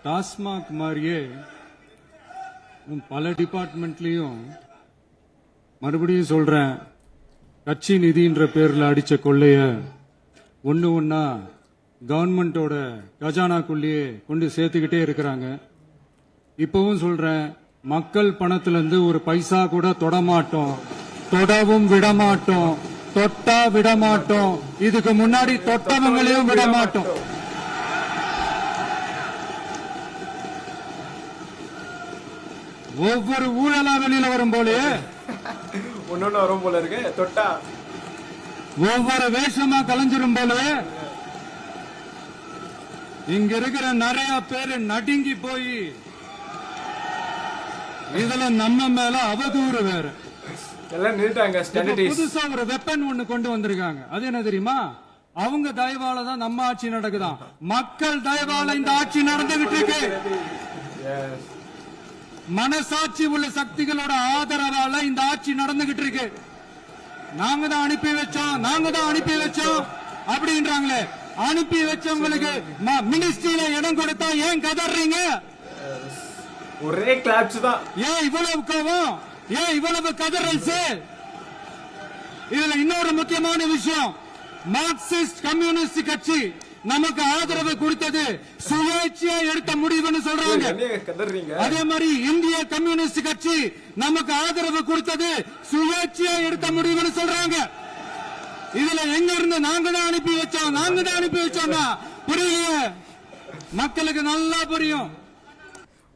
டாஸ்மாக் மாதிரியே பல டிபார்ட்மெண்ட்லயும் மறுபடியும் சொல்றேன், கட்சி நிதின்ற பேர்ல அடிச்ச கொள்ளைய ஒண்ணு ஒன்னா கவர்மெண்டோட கஜானாக்குள்ளேயே கொண்டு சேர்த்துக்கிட்டே இருக்கிறாங்க. இப்பவும் சொல்றேன், மக்கள் பணத்துல இருந்து ஒரு பைசா கூட தொடமாட்டோம், தொடவும் விடமாட்டோம், தொட்டா விடமாட்டோம், இதுக்கு முன்னாடி தொட்டவங்களையும் விடமாட்டோம். ஒவ்வொரு ஊழலா வெளியில வரும் போலே ஒன்னொன்னு வரும் போல இருக்கு. தொட்டா ஒவ்வொரு வேஷமா கலைஞ்சிரும் போல இங்க இருக்கிற நிறைய பேரு நடுங்கி போய் இதுல நம்ம மேல அவதூறு வேற எல்லாம் நின்னுட்டாங்க. புதுசா ஒரு வெப்பன் ஒண்ணு கொண்டு வந்திருக்காங்க. அது என்ன தெரியுமா? அவங்க தயவால தான் நம்ம ஆட்சி நடக்குதாம். மக்கள் தயவால இந்த ஆட்சி நடந்துகிட்டு இருக்கு. மனசாட்சி உள்ள சக்திகளோட ஆதரவால இந்த ஆட்சி நடந்துகிட்டு இருக்கு. நாங்க தான் அனுப்பி வச்சோம், நாங்க தான் அனுப்பி வச்சோம் அப்படின்றாங்களே. அனுப்பி வச்சவங்களுக்கு மினிஸ்ட்ரியில இடம் கொடுத்தா ஏன் கதறீங்க? ஒரே கிளாப்ஸ் தான். ஏன் இவ்வளவு கோவம்? ஏன் இவ்வளவு கதறல்ஸ்? இதுல இன்னொரு முக்கியமான விஷயம், மார்க்சிஸ்ட் கம்யூனிஸ்ட் கட்சி நமக்கு ஆதரவு கொடுத்தது சுயேட்சையா எடுத்த முடிவுன்னு சொல்றாங்க. அதே மாதிரி இந்திய கம்யூனிஸ்ட் கட்சி நமக்கு ஆதரவு கொடுத்தது சுயேட்சையா எடுத்த முடிவுன்னு சொல்றாங்க. இதுல எங்க இருந்து நாங்க தான் அனுப்பி வச்சோம், நாங்க தான் அனுப்பி வச்சோம்னா புரியல, மக்களுக்கு நல்லா புரியும்.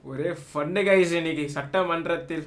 ஒரே ஃபன்னு கைஸ் இன்னைக்கு சட்டமன்றத்தில்.